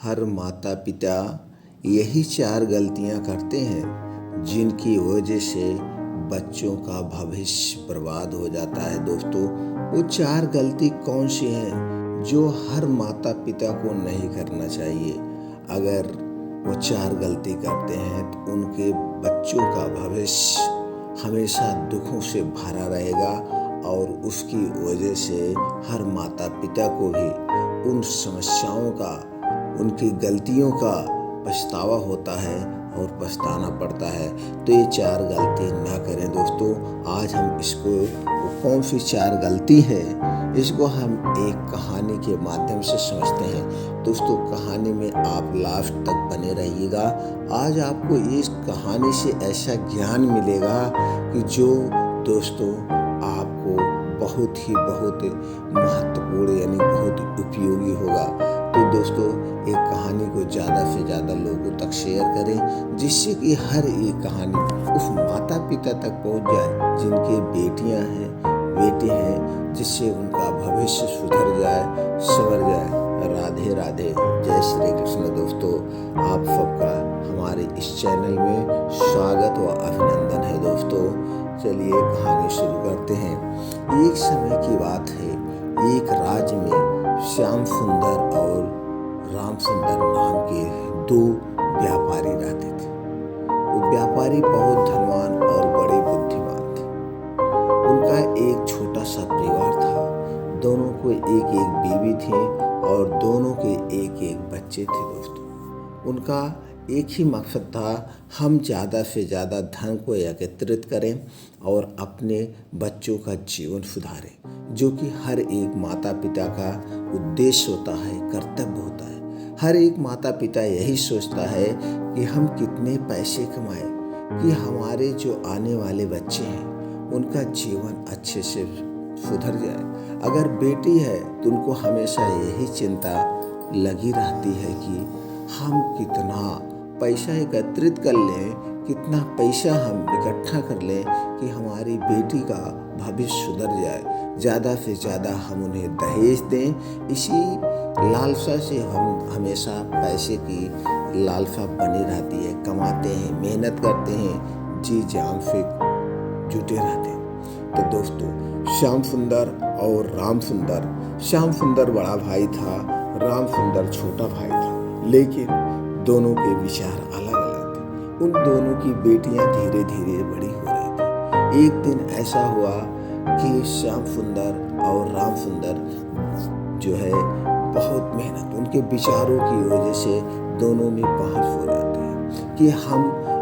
हर माता पिता यही 4 गलतियां करते हैं जिनकी वजह से बच्चों का भविष्य बर्बाद हो जाता है। दोस्तों, वो 4 गलती कौन सी हैं जो हर माता पिता को नहीं करना चाहिए। अगर वो 4 गलती करते हैं तो उनके बच्चों का भविष्य हमेशा दुखों से भरा रहेगा और उसकी वजह से हर माता पिता को भी उन समस्याओं का, उनकी गलतियों का पछतावा होता है और पछताना पड़ता है। तो ये 4 गलती ना करें। दोस्तों, आज हम इसको कौन सी 4 गलती है इसको हम एक कहानी के माध्यम से समझते हैं। दोस्तों, कहानी में आप लास्ट तक बने रहिएगा। आज आपको इस कहानी से ऐसा ज्ञान मिलेगा कि जो दोस्तों आपको बहुत महत्वपूर्ण यानी बहुत उपयोगी होगा। तो दोस्तों, एक कहानी को ज़्यादा से ज़्यादा लोगों तक शेयर करें जिससे कि हर एक कहानी उस माता पिता तक पहुंच जाए जिनके बेटियां हैं, बेटे हैं, जिससे उनका भविष्य सुधर जाए, संवर जाए। राधे राधे, जय श्री कृष्ण। दोस्तों, आप सबका हमारे इस चैनल में स्वागत व अभिनंदन है। दोस्तों, चलिए कहानी शुरू करते हैं। एक समय की बात है, एक राज्य में श्याम सुंदर और राम सुंदर नाम के 2 व्यापारी रहते थे। वो व्यापारी बहुत धनवान और बड़े बुद्धिमान थे। उनका एक छोटा सा परिवार था। दोनों को एक बीवी थी और दोनों के एक बच्चे थे। दोस्तों, उनका एक ही मकसद था, हम ज़्यादा से ज़्यादा धन को एकत्रित करें और अपने बच्चों का जीवन सुधारें, जो कि हर एक माता पिता का उद्देश्य होता है, कर्तव्य होता है। हर एक माता पिता यही सोचता है कि हम कितने पैसे कमाएं कि हमारे जो आने वाले बच्चे हैं उनका जीवन अच्छे से सुधर जाए। अगर बेटी है तो उनको हमेशा यही चिंता लगी रहती है कि हम कितना पैसा एकत्रित कर लें, कितना पैसा हम इकट्ठा कर लें कि हमारी बेटी का भविष्य सुधर जाए, ज़्यादा से ज़्यादा हम उन्हें दहेज दें। इसी लालसा से हम हमेशा पैसे की लालसा बनी रहती है, कमाते हैं, मेहनत करते हैं, जी जान से जुटे रहते हैं। तो दोस्तों, श्याम सुंदर और राम सुंदर, श्याम सुंदर बड़ा भाई था, राम सुंदर छोटा भाई था, लेकिन दोनों के विचार अलग अलग थे। उन दोनों की बेटियां धीरे धीरे बड़ी हो रही थी। एक दिन ऐसा हुआ कि श्याम सुंदर और राम सुंदर जो है बहुत मेहनत, उनके विचारों की वजह से दोनों में बहस हो जाती है कि हम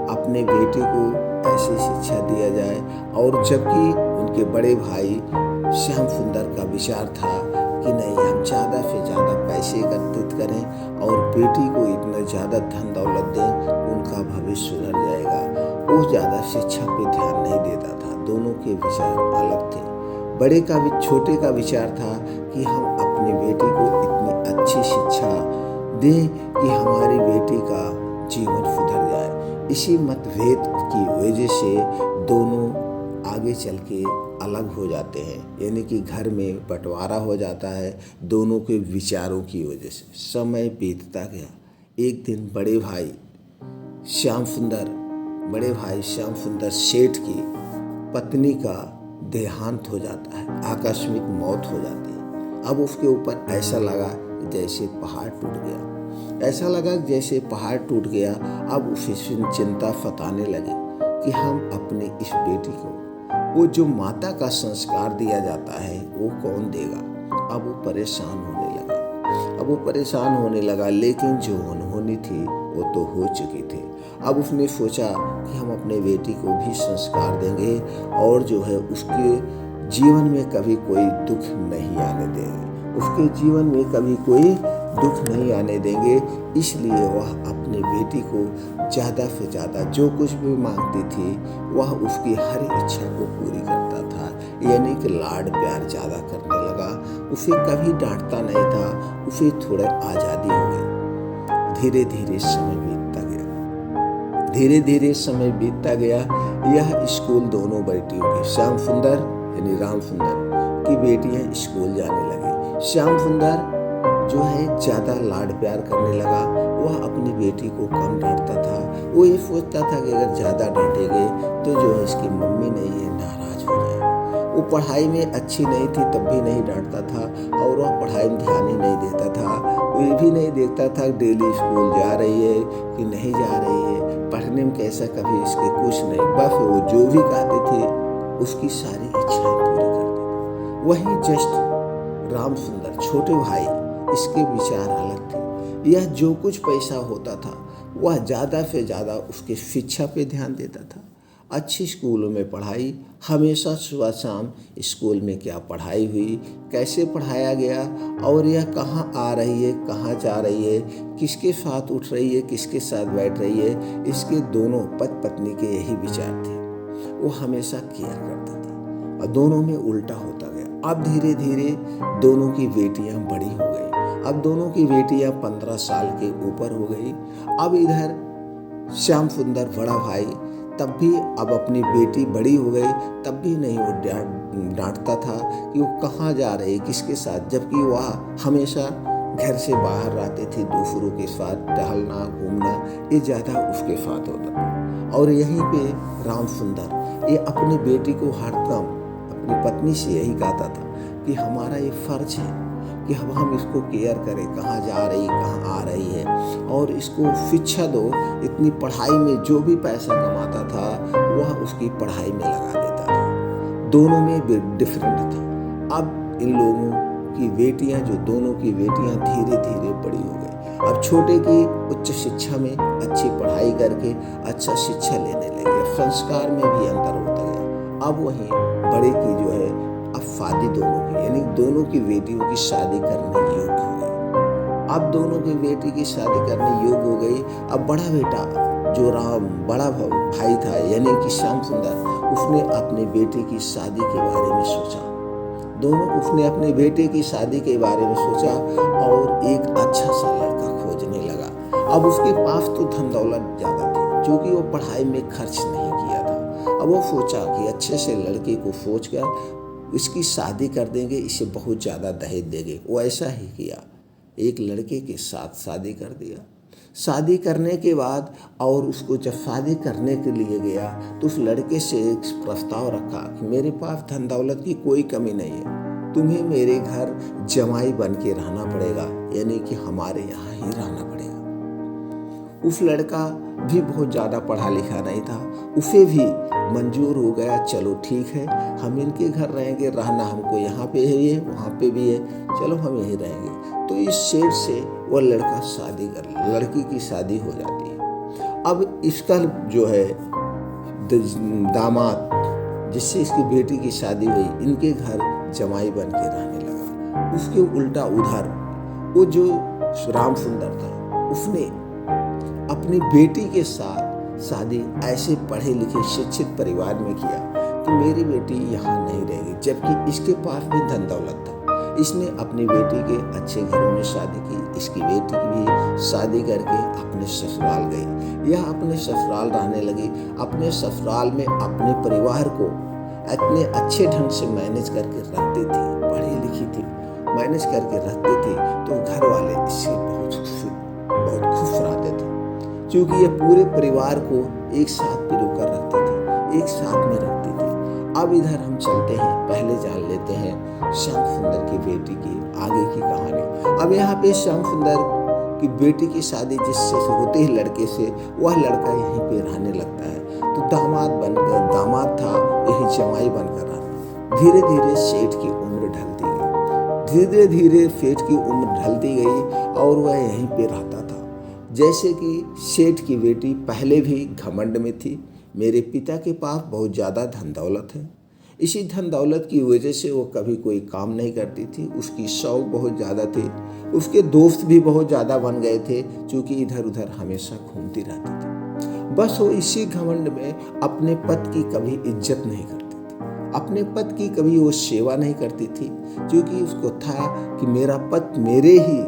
अपने बेटे को ऐसी शिक्षा दिया जाए। और जबकि उनके बड़े भाई श्याम सुंदर का विचार था कि नहीं, हम ज़्यादा से ज़्यादा पैसे एकत्रित करें और बेटी को इतना ज़्यादा धन दौलत दें, उनका भविष्य सुधर जाएगा। वो ज़्यादा शिक्षा पे ध्यान नहीं देता था। दोनों के विचार अलग थे। बड़े का भी छोटे का विचार था कि हम अपनी बेटी को इतनी अच्छी शिक्षा दें कि हमारी बेटी का जीवन सुधर जाए। इसी मतभेद की वजह से दोनों आगे चल के अलग हो जाते हैं, यानी कि घर में बंटवारा हो जाता है दोनों के विचारों की वजह से। समय बीतता गया। एक दिन बड़े भाई श्याम सुंदर सेठ की पत्नी का देहांत हो जाता है, आकस्मिक मौत हो जाती है। अब उसके ऊपर ऐसा लगा जैसे पहाड़ टूट गया, ऐसा लगा जैसे पहाड़ टूट गया। अब उसे चिंता सताने लगी कि हम अपने इस बेटी को वो जो माता का संस्कार दिया जाता है वो कौन देगा। अब वो परेशान होने लगा, लेकिन जो अनहोनी थी वो तो हो चुकी थी। अब उसने सोचा कि हम अपने बेटी को भी संस्कार देंगे और जो है उसके जीवन में कभी कोई दुख नहीं आने देंगे, उसके जीवन में कभी कोई दुख नहीं आने देंगे। इसलिए वह अपनी बेटी को ज़्यादा से ज़्यादा जो कुछ भी मांगती थी वह उसकी हर इच्छा को पूरी करता था, यानी कि लाड प्यार ज़्यादा करने लगा। उसे कभी डांटता नहीं था, उसे थोड़ा आज़ादी हो गई। धीरे धीरे समय बीतता गया। यह स्कूल दोनों बेटियों की, श्याम सुंदर यानी राम सुंदर की बेटियां स्कूल जाने लगी। श्याम सुंदर जो है ज़्यादा लाड प्यार करने लगा। वह अपनी बेटी को कम डांटता था। वो ये सोचता था कि अगर ज़्यादा डांटेंगे तो जो है इसकी मम्मी नहीं है नाराज़ हो जाएगी। वो पढ़ाई में अच्छी नहीं थी तब भी नहीं डांटता था, और वह पढ़ाई में ध्यान ही नहीं देता था। वो ये भी नहीं देखता था डेली स्कूल जा रही है कि नहीं जा रही है, पढ़ने में कैसा, कभी इसके कुछ नहीं। बस वो जो भी कहते थे उसकी सारी इच्छाएं पूरी करते थे। वहीं जस्ट राम सुंदर छोटे भाई, इसके विचार अलग थे। यह जो कुछ पैसा होता था वह ज़्यादा से ज़्यादा उसके शिक्षा पे ध्यान देता था। अच्छी स्कूलों में पढ़ाई, हमेशा सुबह शाम स्कूल में क्या पढ़ाई हुई, कैसे पढ़ाया गया, और यह कहाँ आ रही है, कहाँ जा रही है, किसके साथ उठ रही है, किसके साथ बैठ रही है, इसके दोनों पति पत्नी के यही विचार थे। वो हमेशा केयर करता था और दोनों में उल्टा होता गया। अब धीरे धीरे दोनों की बेटियां बड़ी हो गई। अब दोनों की बेटियां 15 साल के ऊपर हो गई। अब इधर श्याम सुंदर बड़ा भाई तब भी अब अपनी बेटी बड़ी हो गई, तब भी नहीं वो डांटता था कि वो कहाँ जा रही है, किसके साथ, जबकि वह हमेशा घर से बाहर रहते थे। दूसरों के साथ टहलना घूमना ये ज़्यादा उसके साथ होता था। और यहीं पे राम सुंदर ये अपनी बेटी को हरदम अपनी पत्नी से यही कहता था कि हमारा ये फर्ज है कि हम इसको केयर करें, कहाँ जा रही, कहाँ आ रही है, और इसको शिक्षा दो। इतनी पढ़ाई में जो भी पैसा कमाता था वह उसकी पढ़ाई में लगा देता था। दोनों में डिफरेंट था। अब इन लोगों की बेटियां, जो दोनों की बेटियां धीरे धीरे बड़ी हो गई। अब छोटे की उच्च शिक्षा में अच्छी पढ़ाई करके अच्छा शिक्षा लेने लगे। संस्कार में भी अंतर होता गया। अब वहीं बड़े की जो है अब शादी दोनों की, यानी दोनों की बेटियों की शादी करने योग्य हो गई। अब दोनों की बेटी की शादी करने योग्य हो गई। अब बड़ा बेटा जो राम बड़ा भाई था यानी कि श्याम सुंदर, उसने अपने बेटे की शादी के बारे में सोचा। उसने अपने बेटे की शादी के बारे में सोचा और एक अच्छा सा लड़का खोजने लगा। अब उसके पास तो धन दौलत ज़्यादा थी क्योंकि वो पढ़ाई में खर्च नहीं किया था। अब वो सोचा कि अच्छे से लड़के को सोच कर इसकी शादी कर देंगे, इसे बहुत ज़्यादा दहेज देंगे। वो ऐसा ही किया, एक लड़के के साथ शादी कर दिया। शादी करने के बाद और उसको जब शादी करने के लिए गया तो उस लड़के से एक प्रस्ताव रखा कि मेरे पास धन दौलत की कोई कमी नहीं है, तुम्हें मेरे घर जमाई बन के रहना पड़ेगा, यानी कि हमारे यहाँ ही रहना पड़ेगा। उस लड़का भी बहुत ज़्यादा पढ़ा लिखा नहीं था, उसे भी मंजूर हो गया। चलो ठीक है, हम इनके घर रहेंगे, रहना हमको यहाँ पे है, वहाँ पे भी है, चलो हम यहीं रहेंगे। तो इस सेठ से वो लड़का शादी कर, लड़की की शादी हो जाती है। अब इसका जो है दामाद जिससे इसकी बेटी की शादी हुई, इनके घर जमाई बन के रहने लगा। उसके उल्टा उधर वो जो राम सुंदर था उसने अपनी बेटी के साथ शादी ऐसे पढ़े लिखे शिक्षित परिवार में किया कि मेरी बेटी यहाँ नहीं रहेगी, जबकि इसके पास भी धन दौलत था। इसने अपनी बेटी के अच्छे घरों में शादी की। इसकी बेटी की भी शादी करके अपने ससुराल गई। यह अपने ससुराल रहने लगी। अपने ससुराल में अपने परिवार को इतने अच्छे ढंग से मैनेज करके रखती थी, पढ़ी लिखी थी, मैनेज करके रखती थी, तो घर वाले इससे बहुत खुश रहते थे क्योंकि ये पूरे परिवार को एक साथ पिरोकर रखती थी, एक साथ में रखती थी। अब इधर हम चलते हैं, पहले जान लेते हैं श्याम सुंदर की बेटी की आगे की कहानी। अब यहाँ पे श्याम सुंदर की बेटी की शादी जिससे होते ही लड़के से, वह लड़का यहीं पे रहने लगता है। तो दामाद था यही जमाई बनकर रहा। धीरे धीरे सेठ की उम्र ढलती गई, धीरे धीरे सेठ की उम्र ढलती गई और वह यहीं पे रहता था। जैसे कि सेठ की बेटी पहले भी घमंड में थी, मेरे पिता के पास बहुत ज़्यादा धन दौलत है, इसी धन दौलत की वजह से वो कभी कोई काम नहीं करती थी। उसकी शौक बहुत ज़्यादा थे, उसके दोस्त भी बहुत ज़्यादा बन गए थे क्योंकि इधर उधर हमेशा घूमती रहती थी। बस वो इसी घमंड में अपने पति की कभी इज्जत नहीं करती थी, अपने पति की कभी वो सेवा नहीं करती थी क्योंकि उसको था कि मेरा पति मेरे ही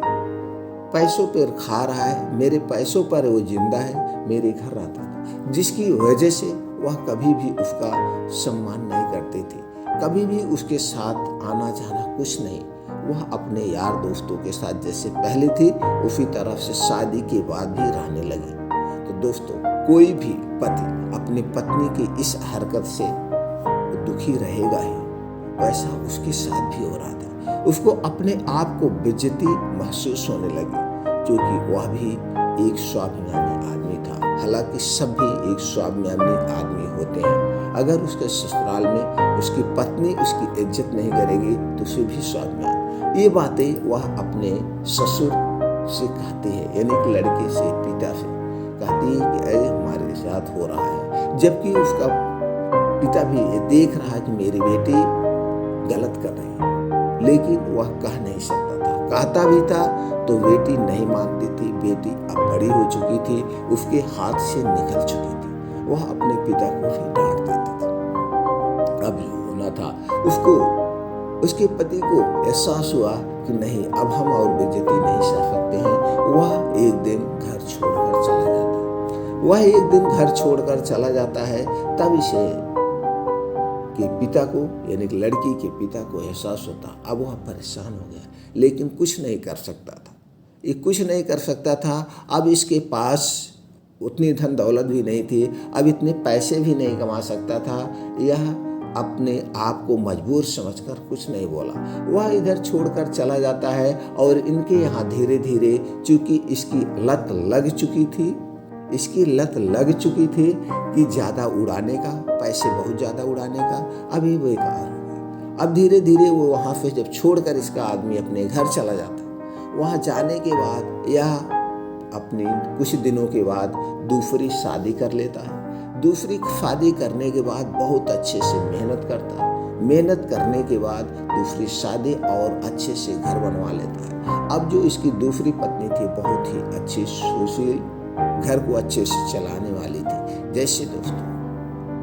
पैसों पर खा रहा है, मेरे पैसों पर वो जिंदा है, मेरे घर रहता था, जिसकी वजह से वह कभी भी उसका सम्मान नहीं करती थी, कभी भी उसके साथ आना जाना कुछ नहीं। वह अपने यार दोस्तों के साथ जैसे पहले थी उसी तरह से शादी के बाद भी रहने लगी। तो दोस्तों, कोई भी पति अपनी पत्नी की इस हरकत से दुखी रहेगा ही। वैसा उसके साथ भी हो रहा था। उसको अपने आप को बेइज्जती महसूस होने लगी, क्योंकि वह भी एक स्वाभिमानी आदमी था। हालांकि सब भी एक स्वाभिमानी आदमी होते हैं। अगर उसके ससुराल में उसकी पत्नी उसकी इज्जत नहीं करेगी तो उसे भी स्वाभिमान। ये बातें वह अपने ससुर से कहती है, यानी कि लड़के से, पिता से कहती है कि अरे हमारे साथ हो रहा है। जबकि उसका पिता भी ये देख रहा है कि मेरी बेटी गलत कर रही है, लेकिन वह कह नहीं सकता था। कहता भी था तो बेटी नहीं मानती थी। बेटी अब बड़ी हो चुकी थी, उसके हाथ से निकल चुकी थी। वह अपने पिता को भी डांट देती थी। अब जो होना था, उसको उसके पति को एहसास हुआ कि नहीं, अब हम और बेइज्जती नहीं सह सकते हैं। वह एक दिन घर छोड़कर चला जाता है। तब इसे कि पिता को, यानी कि लड़की के पिता को एहसास होता। अब वह परेशान हो गया, लेकिन कुछ नहीं कर सकता था। ये कुछ नहीं कर सकता था। अब इसके पास उतनी धन दौलत भी नहीं थी, अब इतने पैसे भी नहीं कमा सकता था। यह अपने आप को मजबूर समझकर कुछ नहीं बोला। वह इधर छोड़कर चला जाता है और इनके यहाँ धीरे धीरे, चूंकि इसकी लत लग चुकी थी कि ज़्यादा उड़ाने का, पैसे बहुत ज़्यादा उड़ाने का, अभी बेकार हो गई। अब धीरे धीरे वो वहाँ से जब छोड़कर इसका आदमी अपने घर चला जाता है, वहाँ जाने के बाद यह अपनी कुछ दिनों के बाद दूसरी शादी कर लेता है। दूसरी शादी करने के बाद बहुत अच्छे से मेहनत करता है। मेहनत करने के बाद दूसरी शादी और अच्छे से घर बनवा लेता है। अब जो इसकी दूसरी पत्नी थी बहुत ही अच्छी सुशील, घर को अच्छे से चलाने वाली थी। जैसे दोस्तों,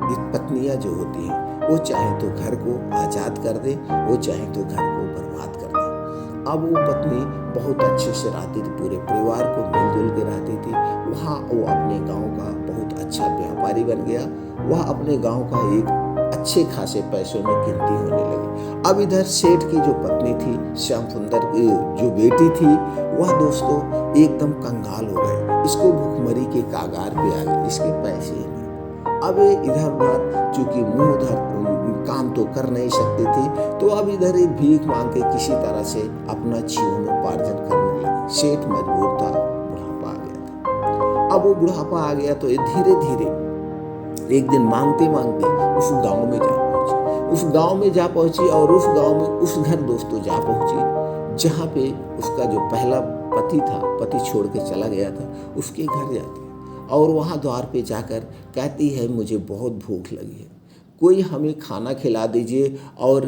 ये पत्नियां जो होती हैं वो चाहे तो घर को आज़ाद कर दे, वो चाहे तो घर को बर्बाद कर दे। अब वो पत्नी बहुत अच्छे से रहती थी, पूरे परिवार को मिलजुल के रहती थी। वहाँ वो अपने गांव का बहुत अच्छा व्यापारी बन गया। वह अपने गांव का एक अच्छे खासे पैसों में गिनती होने लगी। अब इधर सेठ की जो पत्नी थी, श्याम सुंदर की जो बेटी थी, वह दोस्तों एकदम कंगाल हो गए। इसको भूखमरी के कागार पे आ गए, इसके पैसे ही नहीं। अब इधर उधर, चूंकि मुंह उधर काम तो कर नहीं सकती थी, तो अब इधर ही भीख मांग के किसी तरह से अपना जीवनोपार्जन करने लगी। सेठ मजबूर था, बुढ़ापा आ गया था। अब वो बुढ़ापा आ गया तो ये धीरे धीरे एक दिन मांगते मांगते उस गांव में जा पहुंची और उस गांव में उस घर दोस्तों जा पहुंची जहां पे उसका जो पहला पति था, पति छोड़ के चला गया था, उसके घर जाती है और वहां द्वार पे जाकर कहती है मुझे बहुत भूख लगी है, कोई हमें खाना खिला दीजिए और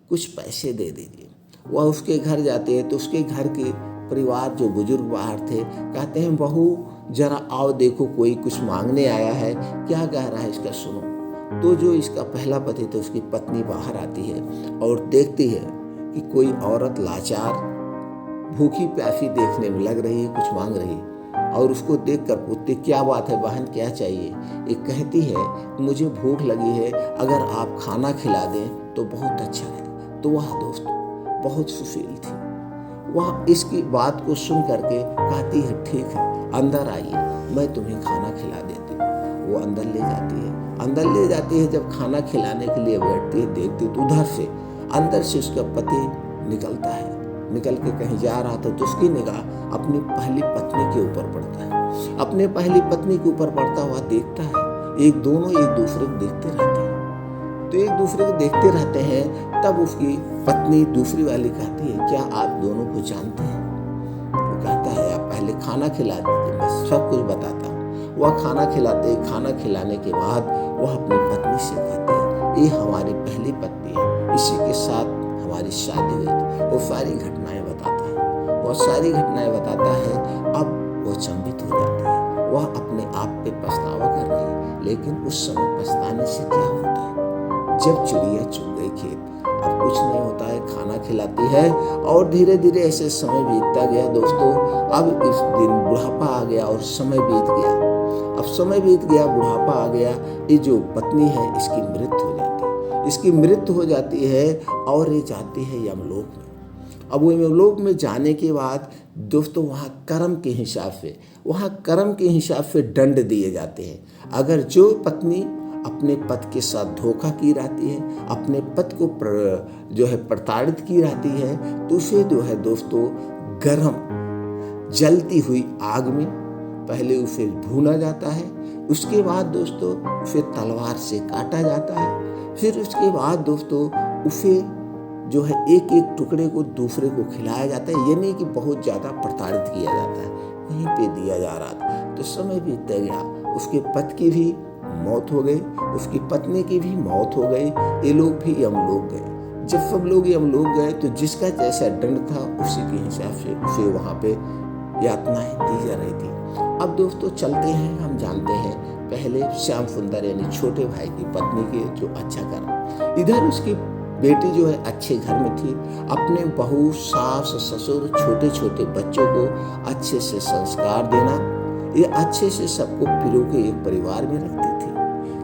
कुछ पैसे दे दीजिए। वह उसके घर जाते हैं तो उसके घर के परिवार जो बुजुर्ग बाहर थे कहते हैं बहू जरा आओ देखो कोई कुछ मांगने आया है, क्या कह रहा है इसका सुनो। तो जो इसका पहला पति था उसकी पत्नी बाहर आती है और देखती है कि कोई औरत लाचार भूखी प्यासी देखने में लग रही है, कुछ मांग रही है और उसको देखकर पूछती क्या बात है बहन, क्या चाहिए। एक कहती है मुझे भूख लगी है, अगर आप खाना खिला दें तो बहुत अच्छा है। तो वह दोस्तों बहुत सुशील थी, वह इसकी बात को सुन करके कहती है ठीक है अंदर आइए, मैं तुम्हें खाना खिला देती हूँ। वो अंदर ले जाती है। जब खाना खिलाने के लिए बैठती है, देखती तो उधर से अंदर से उसका पति निकलता है, निकल के कहीं जा रहा था तो उसकी निगाह अपनी पहली पत्नी के ऊपर पड़ता है। अपने पहली पत्नी के ऊपर पड़ता हुआ देखता है, दोनों एक दूसरे को देखते रहते हैं। तो एक दूसरे को देखते रहते हैं, तब उसकी पत्नी दूसरी वाली कहती है क्या आप दोनों को जानते हैं। वो कहता है आप पहले खाना खिला दीजिए, मैं सब कुछ बताता हूँ। वह खाना खिलाने के बाद वह अपनी पत्नी से कहती है ये हमारी पहली पत्नी है, इसी के साथ हमारी शादी हुई थी। वो सारी घटनाएं बताता है। अब वो चंभित हो जाती है, वह अपने आप पे पछतावा कर रही है, लेकिन उस समय पछताने से क्या होता है। जब चिड़िया चुग गई खेत, अब कुछ नहीं होता है, खाना खिलाती है और धीरे धीरे ऐसे समय बीतता गया दोस्तों। अब इस दिन बुढ़ापा आ गया और समय बीत गया। बुढ़ापा आ गया। ये जो पत्नी है इसकी मृत्यु हो जाती है और ये जाती है यमलोक में। अब वो यमलोक में जाने के बाद दोस्तों वहाँ कर्म के हिसाब से दंड दिए जाते हैं। अगर जो पत्नी अपने पति के साथ धोखा की रहती है, अपने पति को जो है प्रताड़ित की रहती है, तो उसे जो है दोस्तों गरम जलती हुई आग में पहले उसे भूना जाता है। उसके बाद दोस्तों उसे तलवार से काटा जाता है। फिर उसके बाद दोस्तों उसे जो है एक एक टुकड़े को दूसरे को खिलाया जाता है। ये नहीं कि बहुत ज़्यादा प्रताड़ित किया जाता है, वहीं पे दिया जा रहा था। तो समय बीतता गया, उसके पति की भी मौत हो गई, उसकी पत्नी की भी मौत हो गई। ये लोग भी यमलोक गए। जब सब लोग यमलोक गए तो जिसका जैसा दंड था उसी के हिसाब से उसे वहाँ पे यातनाएं दी जा रही थी। अब दोस्तों चलते हैं, हम जानते हैं पहले श्याम सुंदर यानी छोटे भाई की पत्नी के जो अच्छा कर्म। इधर उसकी बेटी जो है अच्छे घर में थी, अपने बहू, सास, ससुर, छोटे छोटे बच्चों को अच्छे से संस्कार देना, ये अच्छे से सबको पिरो के एक परिवार में रखती थी।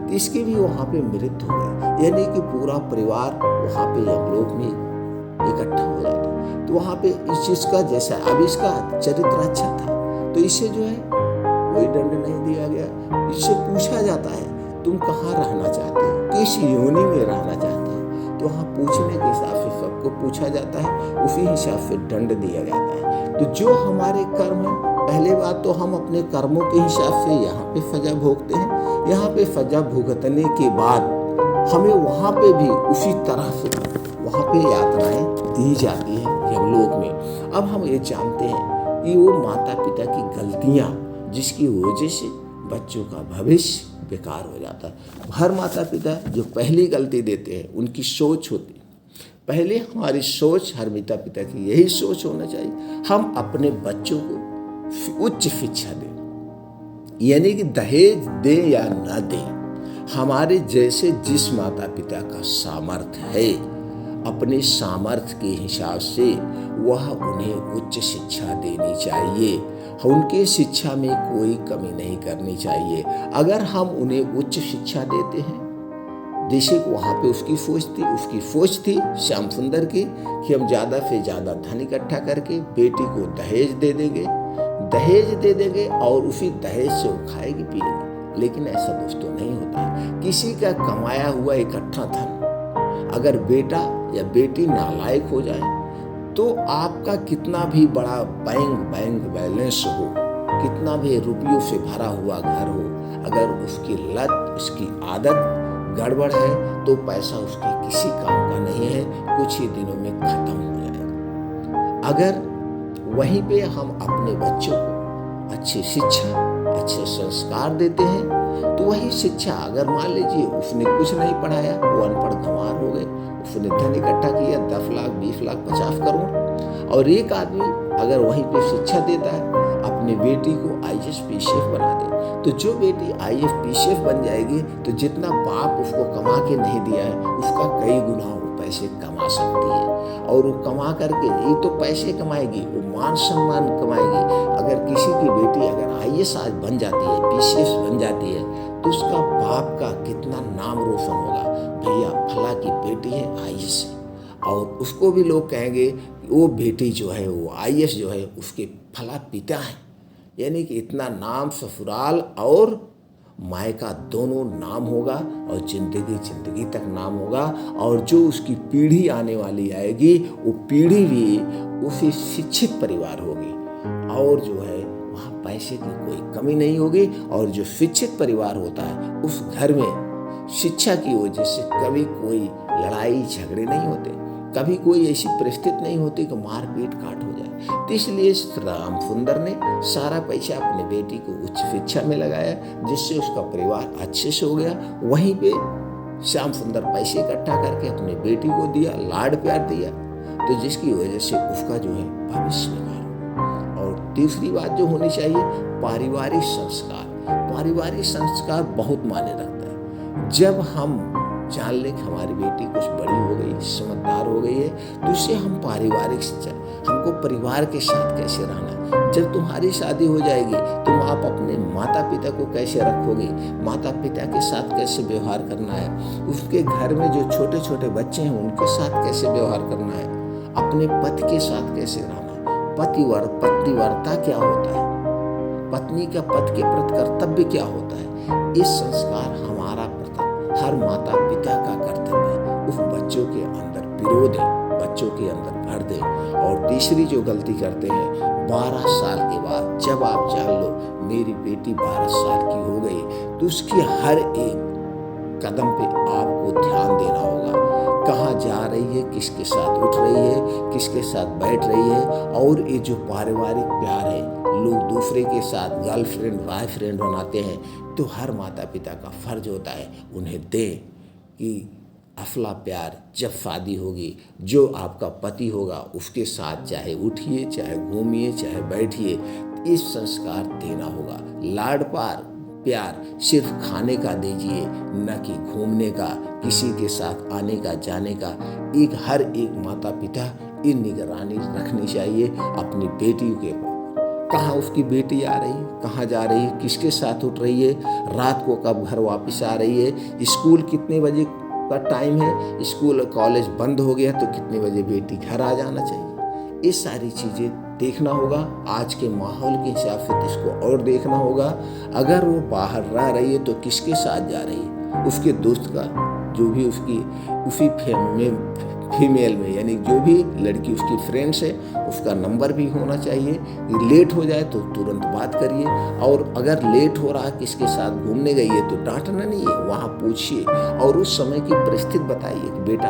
तो इसकी भी वहाँ पे मृत्यु हो गई, यानी कि पूरा परिवार वहाँ पे यमलोक में इकट्ठा हो जाता। तो वहाँ पे इस चीज का जैसा अब इसका चरित्र अच्छा था तो इसे जो है कोई दंड नहीं दिया गया। इससे पूछा जाता है तुम कहाँ रहना चाहते हो, किस योनि में रहना चाहते हो, तो वहाँ पूछने के हिसाब से सबको पूछा जाता है, उसी हिसाब से दंड दिया जाता है। तो जो हमारे कर्म है, पहले बात तो हम अपने कर्मों के हिसाब से यहाँ पे सजा भोगते हैं। यहाँ पे सजा भुगतने के बाद हमें वहाँ पे भी उसी तरह से वहाँ पे यातनाएं दी जाती है यमलोक में। अब हम ये जानते हैं कि वो माता पिता की गलतियाँ जिसकी वजह से बच्चों का भविष्य बेकार हो जाता है। हर माता पिता जो पहली गलती देते हैं उनकी सोच होती है। पहले हमारी सोच, हर माता पिता की यही सोच होना चाहिए, हम अपने बच्चों को उच्च शिक्षा दें, यानी कि दहेज दें या ना दें, हमारे जैसे जिस माता पिता का सामर्थ्य है, अपने सामर्थ्य के हिसाब से वह उन्हें उच्च शिक्षा देनी चाहिए। उनके शिक्षा में कोई कमी नहीं करनी चाहिए। अगर हम उन्हें उच्च शिक्षा देते हैं, जैसे कि वहाँ पे उसकी सोच थी श्याम सुंदर की कि हम ज़्यादा से ज़्यादा धन इकट्ठा करके बेटी को दहेज दे देंगे और उसी दहेज से वो खाएगी पिएगी। लेकिन ऐसा दोस्तों नहीं होता है। किसी का कमाया हुआ इकट्ठा धन अगर बेटा या बेटी नालायक हो जाए तो आपका कितना भी बड़ा बैंक बैलेंस हो, कितना भी रुपयों से भरा हुआ घर हो, अगर उसकी लत, उसकी आदत गड़बड़ है तो पैसा उसके किसी काम का नहीं है, कुछ ही दिनों में खत्म हो जाएगा। अगर वहीं पे हम अपने बच्चों को अच्छी शिक्षा, अच्छे संस्कार देते हैं तो वही शिक्षा, अगर मान लीजिए उसने कुछ नहीं पढ़ाया, वो अनपढ़ गंवार हो गए, उसने धन इकट्ठा किया 10 लाख, 20 लाख, 50 करोड़, और एक आदमी अगर वहीं पे शिक्षा देता है, अपनी बेटी को IAS PCF बना दे, तो जो बेटी IAS PCF बन जाएगी तो जितना बाप उसको कमा के नहीं दिया है उसका कई गुना वो पैसे कमा सकती है। और वो कमा करके ये तो पैसे कमाएगी, वो मान सम्मान कमाएगी। अगर किसी की बेटी अगर IAS आज बन जाती है, PCF बन जाती है, तो उसका बाप का कितना नाम रोशन होगा, भैया फला की बेटी है IAS है, और उसको भी लोग कहेंगे वो बेटी जो है वो IAS जो है उसके फला पिता है। यानी कि इतना नाम ससुराल और मायका दोनों नाम होगा और जिंदगी तक नाम होगा। और जो उसकी पीढ़ी आने वाली आएगी वो पीढ़ी भी उसी शिक्षित परिवार होगी, और जो है वहाँ पैसे की कोई कमी नहीं होगी। और जो शिक्षित परिवार होता है उस घर में शिक्षा की वजह से कभी कोई लड़ाई झगड़े नहीं होते, कभी कोई ऐसी परिस्थिति नहीं होती कि मारपीट काट हो जाए। तो इसलिए राम सुंदर ने सारा पैसा अपने बेटी को उच्च शिक्षा में लगाया, जिससे उसका परिवार अच्छे से हो गया। वहीं पे श्याम सुंदर पैसे इकट्ठा करके अपने बेटी को दिया, लाड प्यार दिया, तो जिसकी वजह से उसका जो है भविष्य बेकार। और तीसरी बात जो होनी चाहिए, पारिवारिक संस्कार। पारिवारिक संस्कार बहुत मायने रखता है। जब हम जान लें कि हमारी बेटी कुछ बड़ी हो गई, समझदार हो गई है, तो उससे हम पारिवारिक शिक्षा, हमको परिवार के साथ कैसे रहना है। जब तुम्हारी शादी हो जाएगी तुम आप अपने माता पिता को कैसे रखोगे, माता पिता के साथ कैसे व्यवहार करना है, उसके घर में जो छोटे छोटे बच्चे हैं उनके साथ कैसे व्यवहार करना है, अपने पति के साथ कैसे रहना है, पतिव्रता क्या होता है, पत्नी का पति के प्रति कर्तव्य क्या होता है। इस संस्कार हमारा हर माता पिता का कर्तव्य है। उस बच्चों के अंदर विरोध है, बच्चों के अंदर भर दे। और तीसरी जो गलती करते हैं, 12 साल के बाद जब आप जान लो मेरी बेटी 12 साल की हो गई, तो उसकी हर एक कदम पे आपको ध्यान देना होगा। कहाँ जा रही है, किसके साथ उठ रही है, किसके साथ बैठ रही है। और ये जो पारिवारिक प्यार है, लोग दूसरे के साथ गर्लफ्रेंड बॉयफ्रेंड बनाते हैं, तो हर माता पिता का फर्ज होता है उन्हें दें कि अफला प्यार जब शादी होगी, जो आपका पति होगा उसके साथ चाहे उठिए, चाहे घूमिए, चाहे बैठिए, इस संस्कार देना होगा। लाड प्यार सिर्फ खाने का दीजिए, न कि घूमने का, किसी के साथ आने का जाने का। हर एक माता पिता इन निगरानी रखनी चाहिए अपनी बेटियों के। कहाँ उसकी बेटी आ रही है, कहाँ जा रही है, किसके साथ उठ रही है, रात को कब घर वापस आ रही है, स्कूल कितने बजे का टाइम है, स्कूल कॉलेज बंद हो गया तो कितने बजे बेटी घर आ जाना चाहिए। ये सारी चीज़ें देखना होगा। आज के माहौल के हिसाब से इसको और देखना होगा। अगर वो बाहर रह रही है तो किसके साथ जा रही है, उसके दोस्त का, जो भी उसी फीमेल में, यानी जो भी लड़की उसकी फ्रेंड्स है, उसका नंबर भी होना चाहिए। लेट हो जाए तो तुरंत बात करिए। और अगर लेट हो रहा है, किसके साथ घूमने गई है, तो डांटना नहीं है, वहाँ पूछिए और उस समय की परिस्थिति बताइए कि बेटा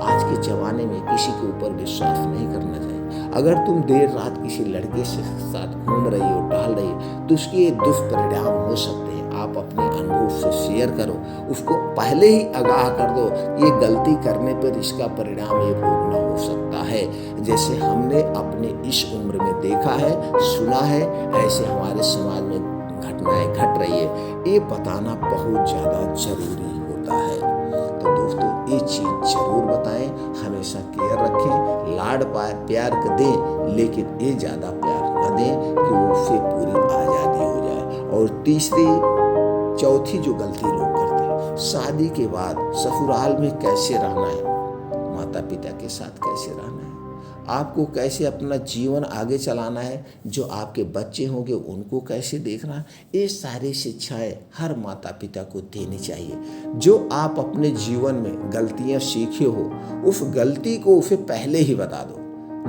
आज के ज़माने में किसी के ऊपर विश्वास नहीं करना चाहिए। अगर तुम देर रात किसी लड़के से साथ घूम रही हो, टहल रही हो, तो उसके दुष्परिणाम हो सकते हैं। आप अपने अनुभव से शेयर करो, उसको पहले ही आगाह कर दो, ये गलती करने पर इसका परिणाम ये भोगना हो सकता है। जैसे हमने अपने इस उम्र में देखा है, सुना है, ऐसे हमारे समाज में घटनाएं घट रही है, ये बताना बहुत ज़्यादा जरूरी होता है। तो दोस्तों ये चीज़ जरूर बताएं, हमेशा केयर रखें, लाड प्यार दें, लेकिन ये ज़्यादा प्यार न दें कि वो उससे पूरी आज़ादी हो जाए। और चौथी जो गलती लोग करते हैं, शादी के बाद ससुराल में कैसे रहना है, माता पिता के साथ कैसे रहना है, आपको कैसे अपना जीवन आगे चलाना है, जो आपके बच्चे होंगे उनको कैसे देखना है, ये सारी शिक्षाएं हर माता पिता को देनी चाहिए। जो आप अपने जीवन में गलतियां सीखे हो, उस गलती को उसे पहले ही बता दो,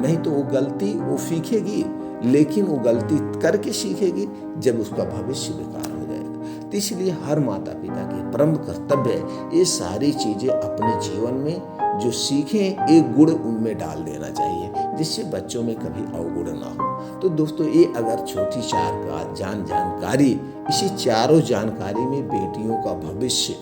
नहीं तो वो गलती वो सीखेगी, लेकिन वो गलती करके सीखेगी जब उसका भविष्य बेकार हो जाएगा। तो इसलिए हर माता पिता के परम कर्तव्य है ये सारी चीज़ें अपने जीवन में जो सीखें, एक गुण उनमें डाल देना चाहिए, जिससे बच्चों में कभी अवगुण ना हो। तो दोस्तों ये अगर छोटी चार का जानकारी, इसी चारों जानकारी में बेटियों का भविष्य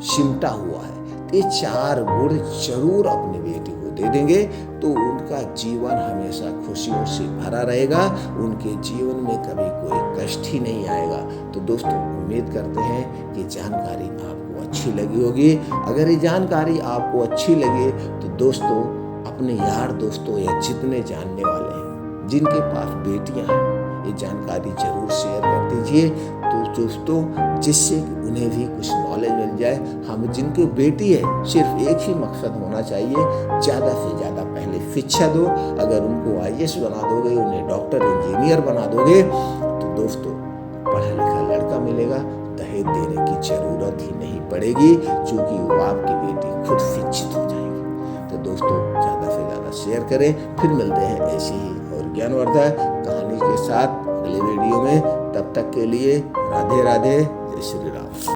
सिमटा हुआ है, तो ये 4 गुण जरूर अपनी बेटी को दे देंगे तो उनका जीवन हमेशा खुशियों से भरा रहेगा, उनके जीवन में कभी कोई कष्ट ही नहीं आएगा। तो दोस्तों उम्मीद करते हैं कि जानकारी आपको अच्छी लगी होगी। अगर ये जानकारी आपको अच्छी लगे तो दोस्तों अपने यार दोस्तों या जितने जानने वाले हैं जिनके पास बेटियां हैं, ये जानकारी जरूर शेयर कर दीजिए तो दोस्तों, जिससे उन्हें भी कुछ नॉलेज मिल जाए। हम जिनकी बेटी है सिर्फ एक ही मकसद होना चाहिए, ज़्यादा से ज़्यादा पहले शिक्षा दो। अगर उनको IAS बना दोगे, उन्हें डॉक्टर इंजीनियर बना दोगे, तो दोस्तों पढ़ा लिखा लड़का मिलेगा, दहेज देने की जरूरत ही नहीं पड़ेगी, क्योंकि वो आपकी बेटी खुद शिक्षित हो जाएगी। तो दोस्तों ज़्यादा से ज़्यादा शेयर करें। फिर मिलते हैं ऐसी ही और ज्ञानवर्धक कहानी के साथ अगले वीडियो में। तब तक के लिए राधे राधे, जय श्री राम।